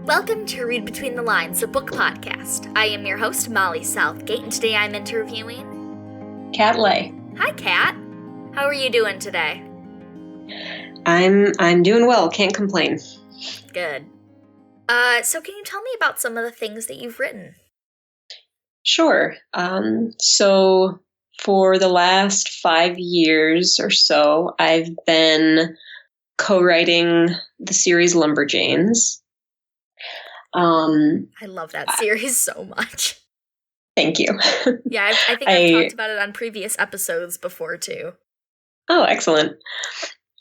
Welcome to Read Between the Lines, a book podcast. I am your host, Molly Southgate, and today I'm interviewing... Kat Leyh. Hi, Kat. How are you doing today? I'm doing well. Can't complain. Good. So can you tell me about some of the things that you've written? Sure. So for the last 5 years or so, I've been co-writing the series Lumberjanes. I love that series so much. Thank you. Yeah, I think I've talked about it on previous episodes before, too. Oh, excellent.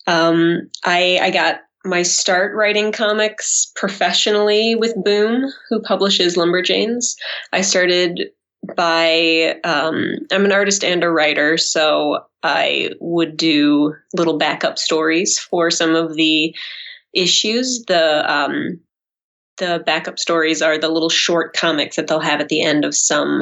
I got my start writing comics professionally with Boom, who publishes Lumberjanes. I started by, I'm an artist and a writer, so I would do little backup stories for some of the issues. The backup stories are the little short comics that they'll have at the end of some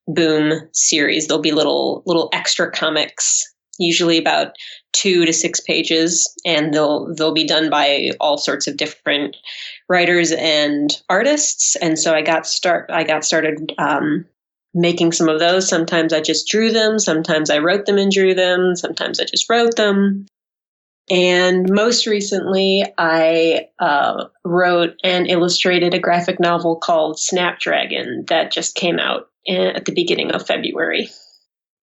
Boom series. There'll be little extra comics, usually about 2 to 6 pages, and they'll be done by all sorts of different writers and artists. And so I got started making some of those. Sometimes I just drew them. Sometimes I wrote them and drew them. Sometimes I just wrote them. And most recently, I wrote and illustrated a graphic novel called Snapdragon that just came out at the beginning of February.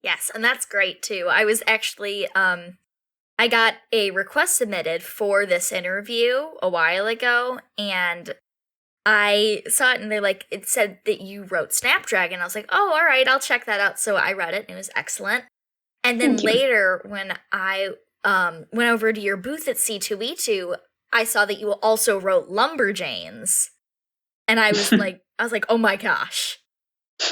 Yes, and that's great, too. I was actually, I got a request submitted for this interview a while ago, and I saw it, and it said that you wrote Snapdragon. I was like, oh, all right, I'll check that out. So I read it, and it was excellent. And then later, when I went over to your booth at C2E2, I saw that you also wrote Lumberjanes, and I was like, oh my gosh.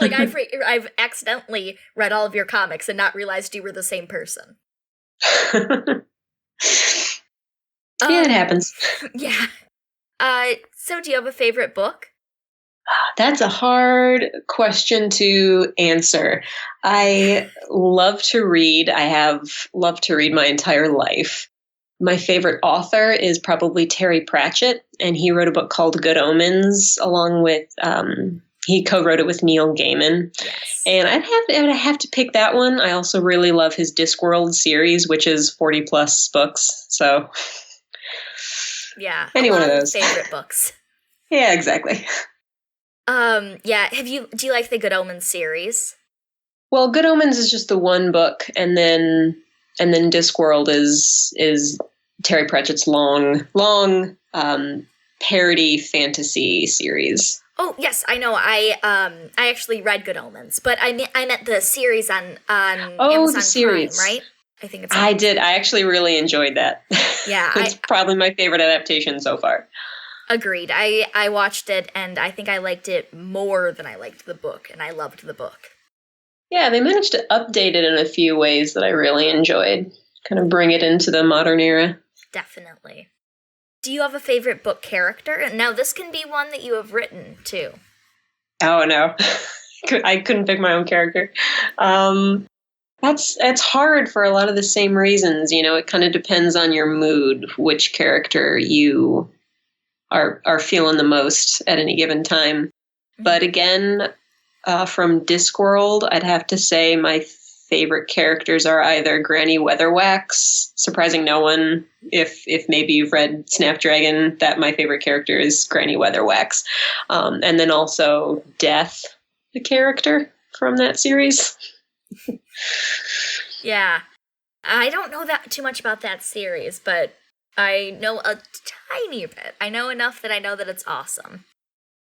Like, I've accidentally read all of your comics and not realized you were the same person. Yeah, it happens. Yeah. So do you have a favorite book? That's a hard question to answer. I love to read. I have loved to read my entire life. My favorite author is probably Terry Pratchett, and he wrote a book called Good Omens along with, he co-wrote it with Neil Gaiman. Yes. And I'd have to pick that one. I also really love his Discworld series, which is 40 plus books. So yeah, any one of those favorite books. Yeah, exactly. Yeah. Do you like the Good Omens series? Well, Good Omens is just the one book, and then Discworld is Terry Pratchett's long parody fantasy series. Oh yes, I know. I actually read Good Omens, but I meant the series on Amazon the series. Prime, right? I think it's. I did. I actually really enjoyed that. Yeah, it's probably my favorite adaptation so far. Agreed. I watched it, and I think I liked it more than I liked the book, and I loved the book. Yeah, they managed to update it in a few ways that I really enjoyed. Kind of bring it into the modern era. Definitely. Do you have a favorite book character? Now, this can be one that you have written, too. Oh, no. I couldn't pick my own character. It's hard for a lot of the same reasons. You know, it kind of depends on your mood, which character you are feeling the most at any given time. But again, from Discworld, I'd have to say my favorite characters are either Granny Weatherwax, surprising no one. If maybe you've read Snapdragon, that my favorite character is Granny Weatherwax. And then also Death, the character from that series. Yeah. I don't know that too much about that series, but I know a tiny bit. I know enough that I know that it's awesome.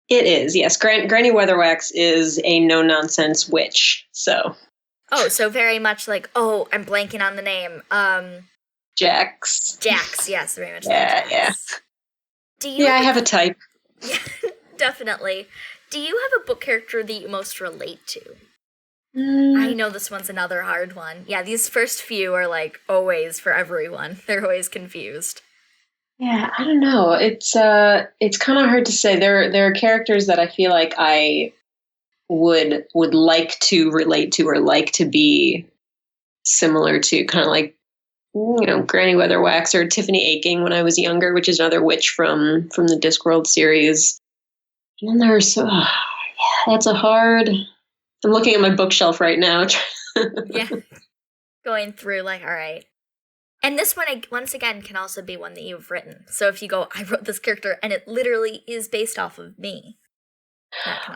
It is, yes. Granny Weatherwax is a no-nonsense witch, so... Oh, so very much like, I'm blanking on the name. Jax. Jax, yes, very much yeah, like Jax. Yeah. I have a type. Yeah, definitely. Do you have a book character that you most relate to? I know this one's another hard one. Yeah, these first few are like always for everyone. They're always confused. Yeah, I don't know. It's kind of hard to say. There are characters that I feel like I would like to relate to or like to be similar to, kind of like, you know, Granny Weatherwax or Tiffany Aching when I was younger, which is another witch from the Discworld series. And there's, that's a hard, I'm looking at my bookshelf right now. Yeah. Going through, like, all right. And this one, once again, can also be one that you've written. So if you go, I wrote this character and it literally is based off of me.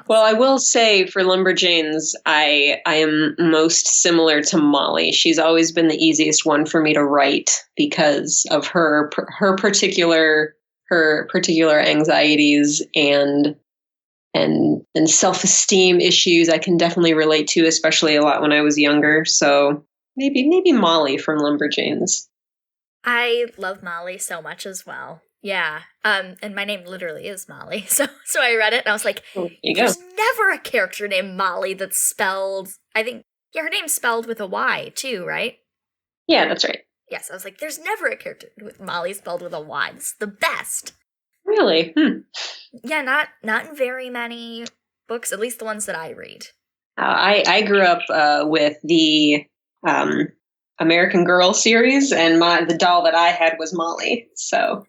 Well, I will say for Lumberjanes, I am most similar to Molly. She's always been the easiest one for me to write because of her particular anxieties and self-esteem issues. I can definitely relate to, especially a lot when I was younger. So maybe Molly from Lumberjanes. I love Molly so much as well. Yeah. And my name literally is Molly. So I read it and I was like, there's never a character named Molly that's spelled, I think, yeah, her name's spelled with a Y too, right? Yeah, that's right. Yes, I was like, there's never a character with Molly spelled with a Y. It's the best. Really? Yeah, not in very many books, at least the ones that I read. I grew up with the American Girl series, and the doll that I had was Molly. So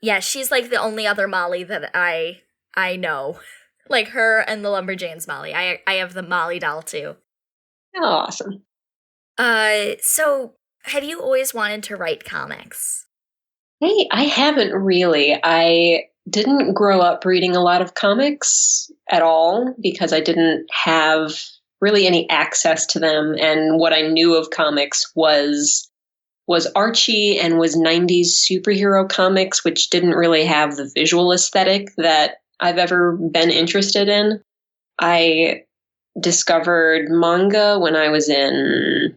yeah, she's like the only other Molly that I know, like her and the Lumberjanes Molly. I have the Molly doll too. Oh, awesome. So have you always wanted to write comics? Hey, I haven't really. I didn't grow up reading a lot of comics at all because I didn't have really any access to them, and what I knew of comics was Archie and was 90s superhero comics, which didn't really have the visual aesthetic that I've ever been interested in. I discovered manga when I was in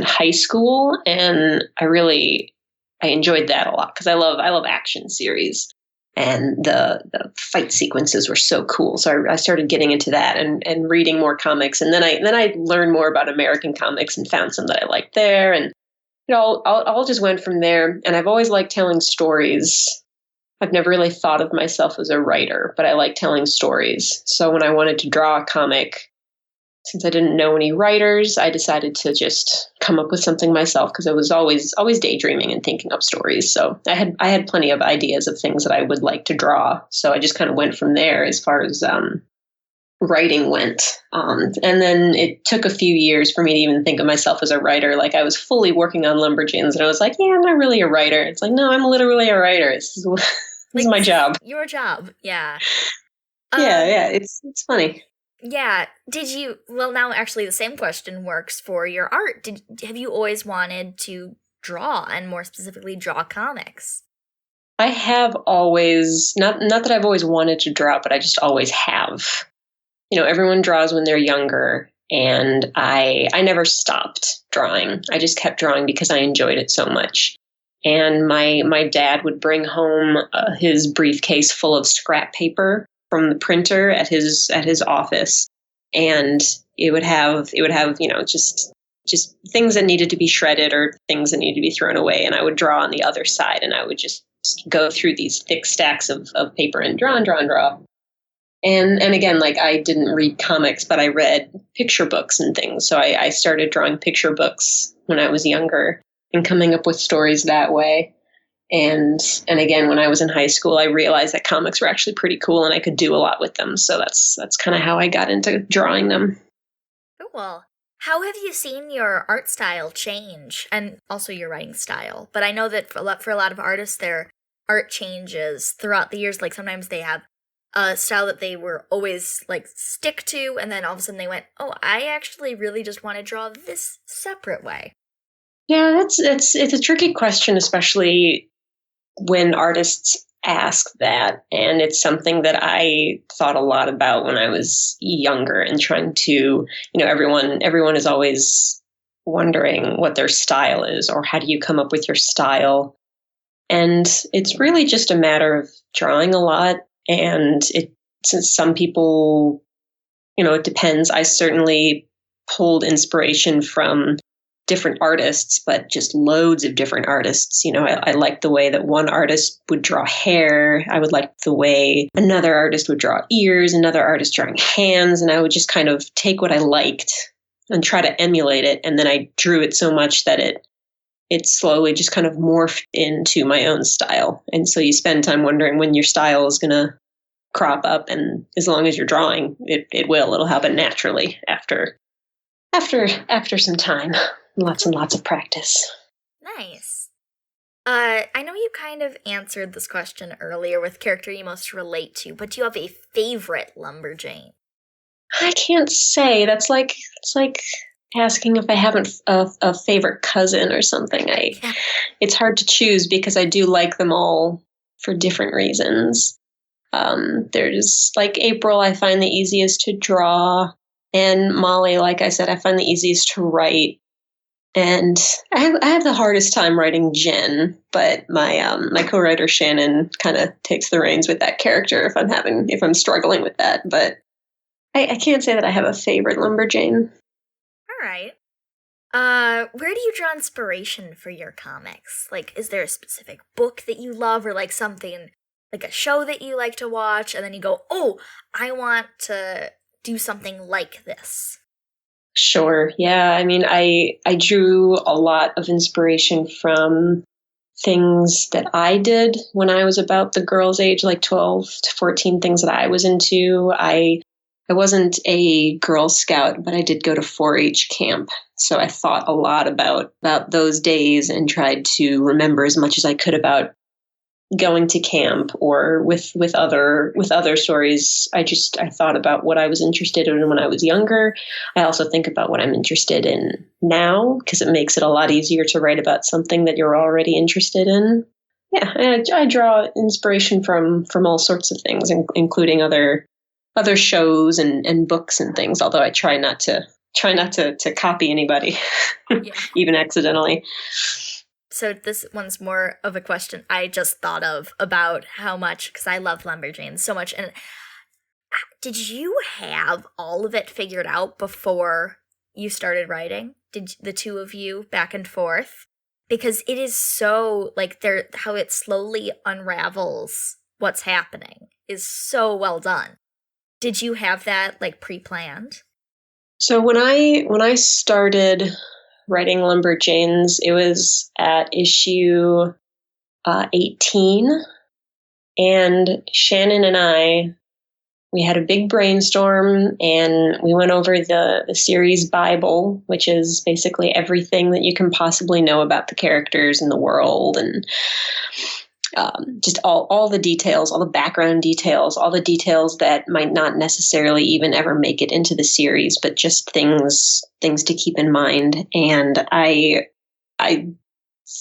high school, and I enjoyed that a lot because I love action series. And the fight sequences were so cool. So I started getting into that and reading more comics. And then I learned more about American comics and found some that I liked there. And all just went from there. And I've always liked telling stories. I've never really thought of myself as a writer, but I like telling stories. So when I wanted to draw a comic, since I didn't know any writers, I decided to just come up with something myself because I was always daydreaming and thinking up stories. So I had plenty of ideas of things that I would like to draw. So I just kind of went from there as far as writing went. And then it took a few years for me to even think of myself as a writer. Like I was fully working on Lumberjanes and I was like, yeah, I'm not really a writer. It's like, no, I'm literally a writer. This is my job. Your job. Yeah. Yeah. It's funny. Yeah. Now actually the same question works for your art. Have you always wanted to draw, and more specifically draw comics? I have always, not that I've always wanted to draw, but I just always have. You know, everyone draws when they're younger, and I never stopped drawing. I just kept drawing because I enjoyed it so much. And my dad would bring home his briefcase full of scrap paper from the printer at his office, and it would have just things that needed to be shredded or things that needed to be thrown away, and I would draw on the other side, and I would just go through these thick stacks of paper and draw. And again, like I didn't read comics, but I read picture books and things. So I started drawing picture books when I was younger and coming up with stories that way. And again, when I was in high school, I realized that comics were actually pretty cool and I could do a lot with them. So that's kind of how I got into drawing them. Cool. How have you seen your art style change, and also your writing style? But I know that for a lot of artists, their art changes throughout the years. Like sometimes they have a style that they were always like stick to, and then all of a sudden they went, oh, I actually really just want to draw this separate way. Yeah, it's a tricky question, especially when artists ask that. And it's something that I thought a lot about when I was younger and trying to, everyone is always wondering what their style is or how do you come up with your style. And it's really just a matter of drawing a lot. And since some people, it depends. I certainly pulled inspiration from different artists, but just loads of different artists. I liked the way that one artist would draw hair. I would like the way another artist would draw ears, another artist drawing hands. And I would just kind of take what I liked and try to emulate it. And then I drew it so much that it slowly just kind of morphed into my own style. And so you spend time wondering when your style is going to crop up, and as long as you're drawing, it'll happen naturally after some time, lots and lots of practice. Nice. I know you kind of answered this question earlier with character you most relate to, but do you have a favorite Lumberjane? I can't say. It's like asking if I have a favorite cousin or something. It's hard to choose because I do like them all for different reasons. There's like April, I find the easiest to draw, and Molly, like I said, I find the easiest to write. And I have the hardest time writing Jen, but my co-writer Shannon kind of takes the reins with that character if I'm struggling with that. But I can't say that I have a favorite Lumberjane. All right. Where do you draw inspiration for your comics? Like, is there a specific book that you love, or like something like a show that you like to watch, and then you go, "Oh, I want to do something like this"? Sure. Yeah. I mean, I drew a lot of inspiration from things that I did when I was about the girls' age, like 12 to 14, things that I was into. I wasn't a Girl Scout, but I did go to 4-H camp. So I thought a lot about those days and tried to remember as much as I could about going to camp, or with other stories. I thought about what I was interested in when I was younger. I also think about what I'm interested in now, because it makes it a lot easier to write about something that you're already interested in. Yeah, I draw inspiration from all sorts of things, including other shows and books and things, although I try not to copy anybody, even accidentally. So this one's more of a question I just thought of about how much, because I love Lumberjanes so much. And did you have all of it figured out before you started writing? Did the two of you back and forth? Because it is so, like, how it slowly unravels what's happening is so well done. Did you have that, like, pre-planned? So when I started writing Lumberjanes, it was at issue 18, and Shannon and we had a big brainstorm, and we went over the series Bible, which is basically everything that you can possibly know about the characters and the world, and just all the details, all the background details, all the details that might not necessarily even ever make it into the series, but just things to keep in mind. And I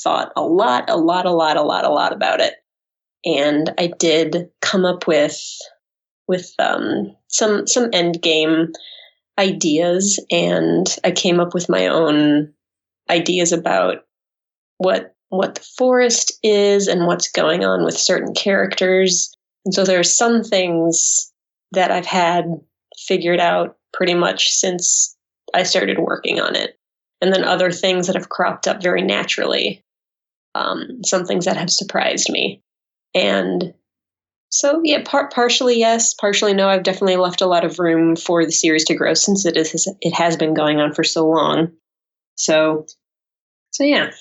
thought a lot about it, and I did come up with some end game ideas, and I came up with my own ideas about what the forest is and what's going on with certain characters. And so there are some things that I've had figured out pretty much since I started working on it. And then other things that have cropped up very naturally. Some things that have surprised me. And so, yeah, partially yes, partially no. I've definitely left a lot of room for the series to grow since it has been going on for so long. So yeah.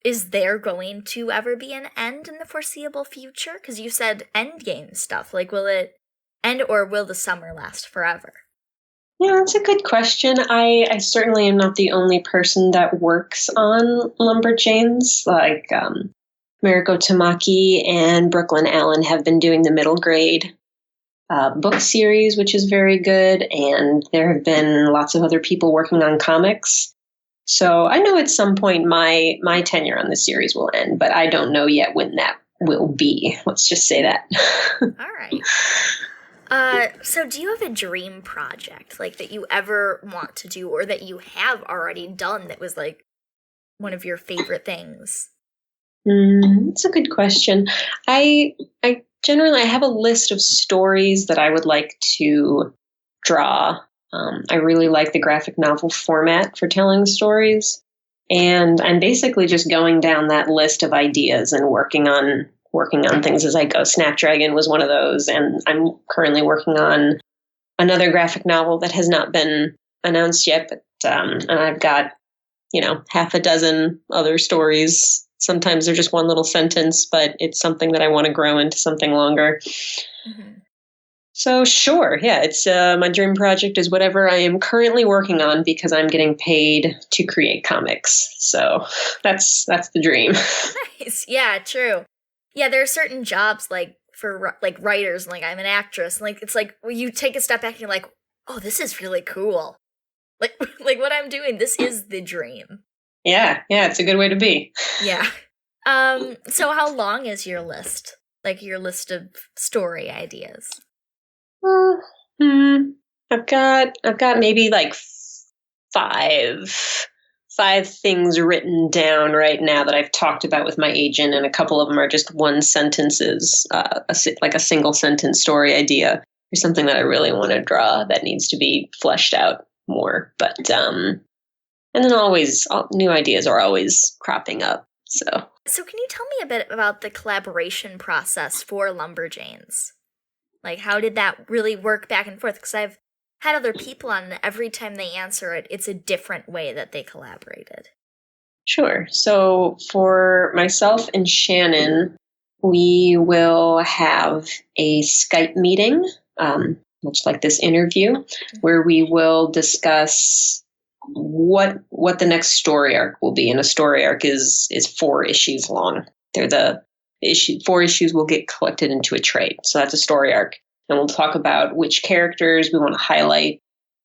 Is there going to ever be an end in the foreseeable future? Because you said endgame stuff. Like, will it end, or will the summer last forever? Yeah, that's a good question. I certainly am not the only person that works on Lumberjanes. Like, Mariko Tamaki and Brooklyn Allen have been doing the middle grade book series, which is very good. And there have been lots of other people working on comics. So I know at some point my tenure on the series will end, but I don't know yet when that will be. Let's just say that. All right. So do you have a dream project, like, that you ever want to do, or that you have already done that was like one of your favorite things? That's a good question. I generally have a list of stories that I would like to draw. I really like the graphic novel format for telling stories, and I'm basically just going down that list of ideas and working on things as I go. Snapdragon was one of those, and I'm currently working on another graphic novel that has not been announced yet, but and I've got half a dozen other stories. Sometimes they're just one little sentence, but it's something that I want to grow into something longer. Mm-hmm. So sure, yeah, it's my dream project is whatever I am currently working on because I'm getting paid to create comics. So that's the dream. Nice. Yeah, true. Yeah, there are certain jobs like for like writers, and like I'm an actress, and like it's like when you take a step back and you're like, oh, this is really cool. Like like what I'm doing, this is the dream. Yeah, it's a good way to be. Yeah. So how long is your list? Like your list of story ideas? Uh, I've got maybe like five five things written down right now that I've talked about with my agent, and a couple of them are just one sentences, like a single sentence story idea or something that I really want to draw that needs to be fleshed out more. But and then always new ideas are always cropping up. So can you tell me a bit about the collaboration process for Lumberjanes? Like how did that really work back and forth? Because I've had other people on, and every time they answer it, it's a different way that they collaborated. Sure. So for myself and Shannon, we will have a Skype meeting, much like this interview, where we will discuss what the next story arc will be. And a story arc is 4 issues long. They're the 4 issues will get collected into a trade. So that's a story arc. And we'll talk about which characters we want to highlight,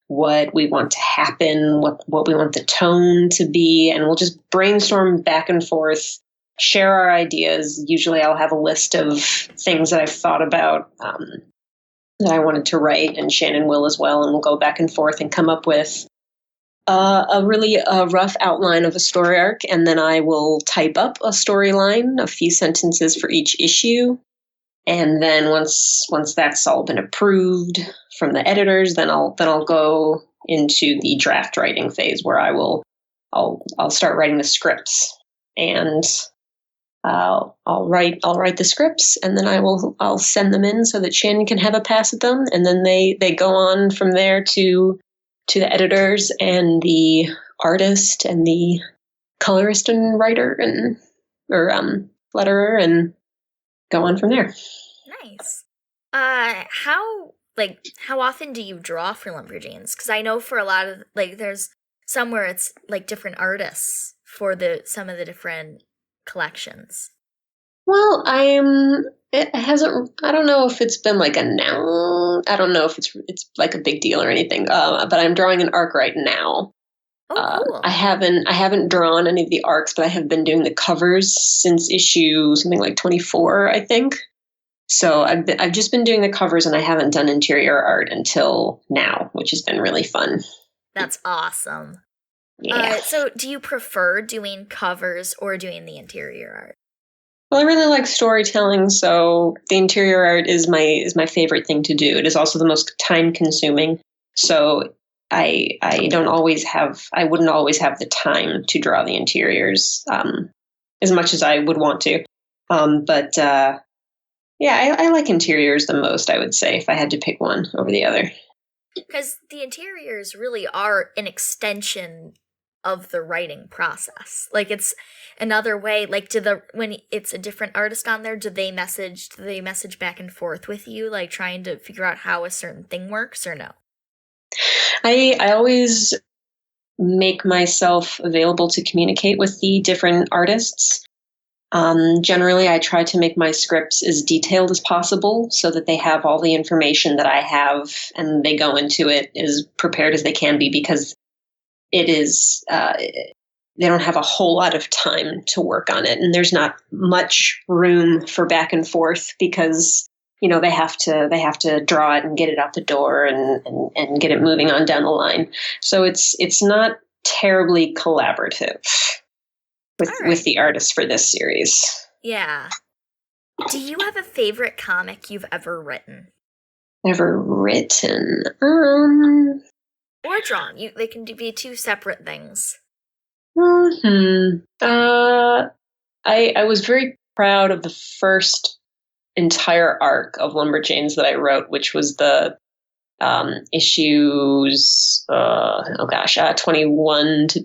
what we want to happen, what we want the tone to be, and we'll just brainstorm back and forth, share our ideas. Usually I'll have a list of things that I've thought about that I wanted to write, and Shannon will as well, and we'll go back and forth and come up with a really rough outline of a story arc, and then I will type up a storyline, a few sentences for each issue. And then once that's all been approved from the editors, then I'll go into the draft writing phase where I'll start writing the scripts, and I'll write the scripts, and then I'll send them in so that Shannon can have a pass at them, and then they go on from there to the editors and the artist and the colorist and writer and letterer, and go on from there. Nice. How often do you draw for Lumberjanes? Because I know for a lot of like there's somewhere it's like different artists for some of the different collections. Well, it hasn't. I don't know if it's been like announced. I don't know if it's like a big deal or anything. But I'm drawing an arc right now. Oh, cool. I haven't drawn any of the arcs, but I have been doing the covers since issue something like 24, I think. So I've just been doing the covers, and I haven't done interior art until now, which has been really fun. That's awesome. Yeah. So do you prefer doing covers or doing the interior art? Well, I really like storytelling, so the interior art is my favorite thing to do. It is also the most time consuming. So I wouldn't always have the time to draw the interiors as much as I would want to. Yeah, I like interiors the most, I would say, if I had to pick one over the other. Because the interiors really are an extension of the writing process. Like it's another way. Like when it's a different artist on there, do they message back and forth with you, like trying to figure out how a certain thing works, or no? I always make myself available to communicate with the different artists. Generally, I try to make my scripts as detailed as possible so that they have all the information that I have, and they go into it as prepared as they can be, because it is they don't have a whole lot of time to work on it, and there's not much room for back and forth because they have to draw it and get it out the door and get it moving on down the line. So it's not terribly collaborative with the artist for this series. Yeah. Do you have a favorite comic you've ever written? Ever written? Or drawn. They can be 2 separate things. I was very proud of the first entire arc of Lumberjanes that I wrote, which was the issues 21 to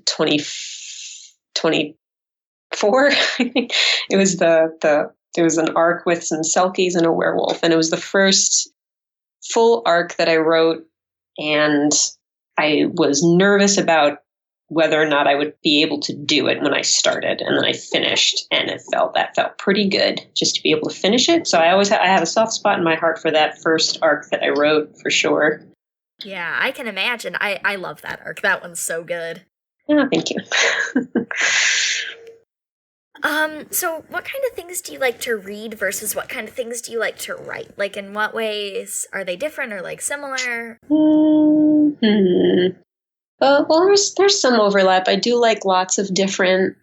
24. It was there was an arc with some Selkies and a werewolf, and it was the first full arc that I wrote, and I was nervous about whether or not I would be able to do it when I started, and then I finished, and that felt pretty good just to be able to finish it. So I have a soft spot in my heart for that first arc that I wrote, for sure. Yeah, I can imagine. I love that arc. That one's so good. Yeah, thank you. So what kind of things do you like to read versus what kind of things do you like to write? Like, in what ways are they different or, like, similar? Mm-hmm. Well, there's some overlap. I do like lots of different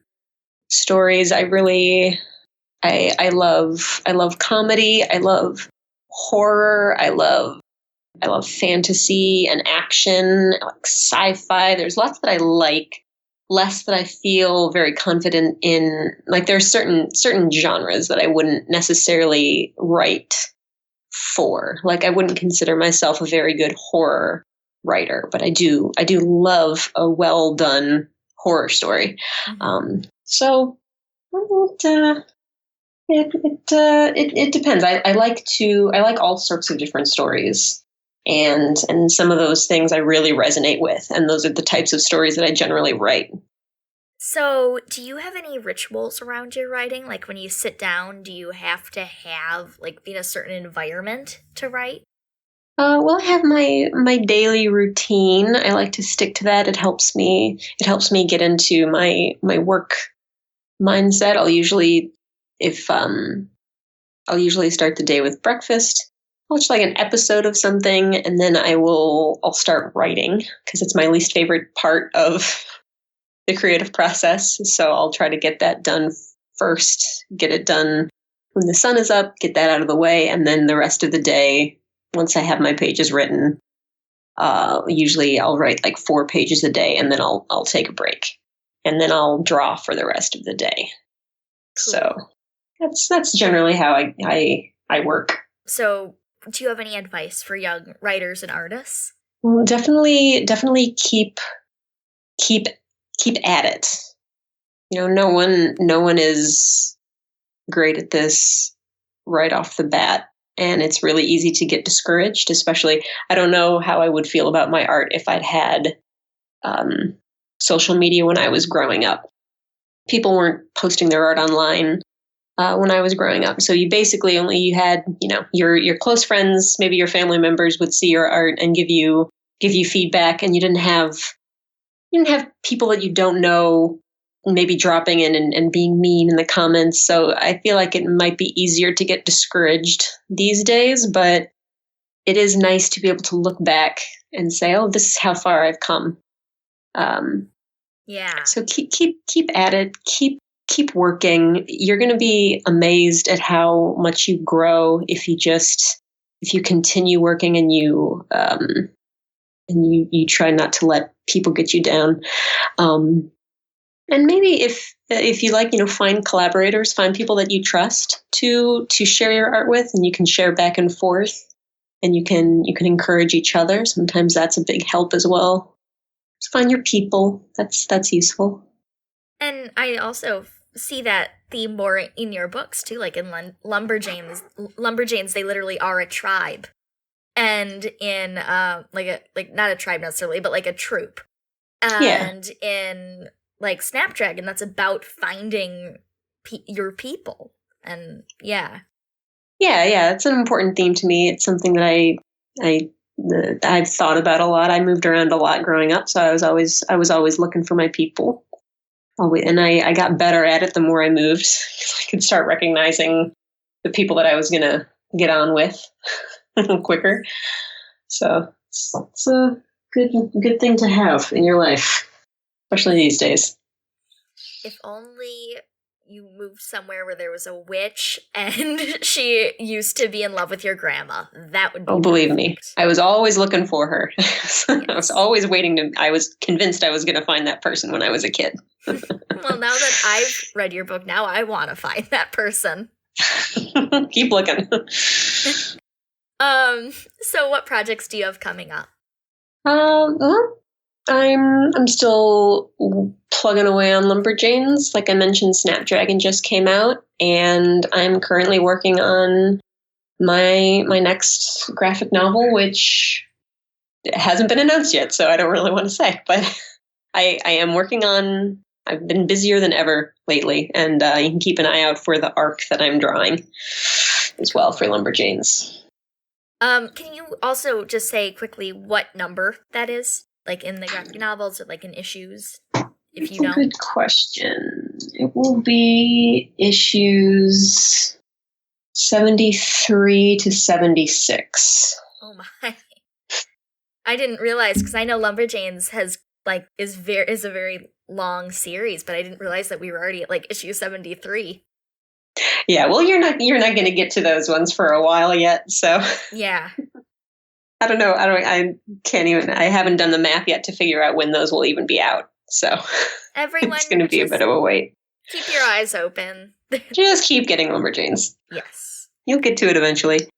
stories. I love comedy. I love horror. I love fantasy and action, like sci-fi. There's lots that I like, less that I feel very confident in. Like, there's certain genres that I wouldn't necessarily write for. Like, I wouldn't consider myself a very good horror writer, but I do love a well done horror story. So it depends. I like all sorts of different stories, and some of those things I really resonate with, and those are the types of stories that I generally write. So, do you have any rituals around your writing? Like, when you sit down, do you have to be in a certain environment to write? Well, I have my daily routine. I like to stick to that. It helps me get into my work mindset. I'll usually start the day with breakfast. I'll watch like an episode of something, and then I'll start writing, because it's my least favorite part of the creative process. So I'll try to get that done first, get it done when the sun is up, get that out of the way, and then the rest of the day, once I have my pages written, usually I'll write like 4 pages a day, and then I'll take a break, and then I'll draw for the rest of the day. So that's generally how I work. So, do you have any advice for young writers and artists? Well, definitely keep at it. No one is great at this right off the bat, and it's really easy to get discouraged. Especially, I don't know how I would feel about my art if I'd had social media when I was growing up. People weren't posting their art online when I was growing up. So you basically you had, your close friends, maybe your family members would see your art and give you feedback, and you didn't have people that you don't know maybe dropping in and being mean in the comments. So I feel like it might be easier to get discouraged these days, but it is nice to be able to look back and say, oh, this is how far I've come. Yeah. So keep at it. Keep working. You're going to be amazed at how much you grow if you continue working, and you try not to let people get you down. And maybe if you like, find collaborators, find people that you trust to share your art with, and you can share back and forth, and you can encourage each other. Sometimes that's a big help as well. Just find your people. That's useful. And I also see that theme more in your books too, like in Lumberjanes, they literally are a tribe. And in not a tribe necessarily, but like a troop. And in like Snapdragon, that's about finding your people. And yeah, it's an important theme to me. It's something that I've thought about a lot. I moved around a lot growing up, so I was always looking for my people. And I got better at it the more I moved. I could start recognizing the people that I was gonna get on with quicker. So it's a good thing to have in your life, especially these days. If only you moved somewhere where there was a witch and she used to be in love with your grandma. That would be believe perfect. me, I was always looking for her. Yes. I was always waiting I was convinced I was going to find that person when I was a kid. Well, now that I've read your book, now I want to find that person. Keep looking. So what projects do you have coming up? Well, I'm still plugging away on Lumberjanes. Like I mentioned, Snapdragon just came out, and I'm currently working on my next graphic novel, which hasn't been announced yet, so I don't really want to say, but I am working on. I've been busier than ever lately, and you can keep an eye out for the arc that I'm drawing as well for Lumberjanes. Can you also just say quickly what number that is, like in the graphic novels or like in issues, if you know? Good question. It will be issues 73 to 76. Oh my! I didn't realize, because I know Lumberjanes is a very long series, but I didn't realize that we were already at like issue 73. Yeah, well, you're not going to get to those ones for a while yet, so yeah. I don't know. I can't even. I haven't done the math yet to figure out when those will even be out. So everyone, it's going to be a bit of a wait. Keep your eyes open. Just keep getting Lumberjanes. Yes, you'll get to it eventually.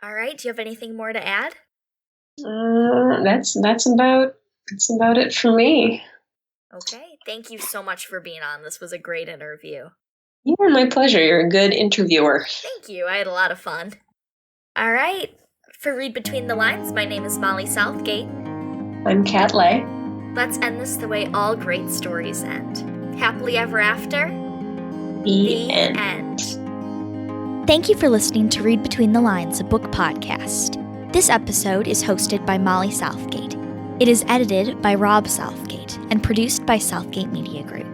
All right. Do you have anything more to add? That's about it for me. Okay. Thank you so much for being on. This was a great interview. Yeah, my pleasure. You're a good interviewer. Thank you. I had a lot of fun. All right. For Read Between the Lines, my name is Molly Southgate. I'm Kat Leyh. Let's end this the way all great stories end. Happily ever after. The end. Thank you for listening to Read Between the Lines, a book podcast. This episode is hosted by Molly Southgate. It is edited by Rob Southgate and produced by Southgate Media Group.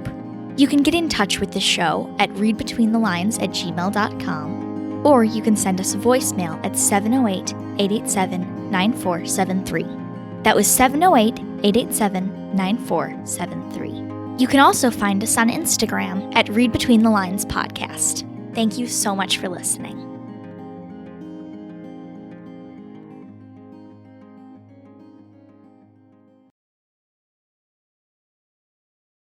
You can get in touch with the show at readbetweenthelines@gmail.com, or you can send us a voicemail at 708-887-9473. That was 708-887-9473. You can also find us on Instagram at Read Between the Lines Podcast. Thank you so much for listening.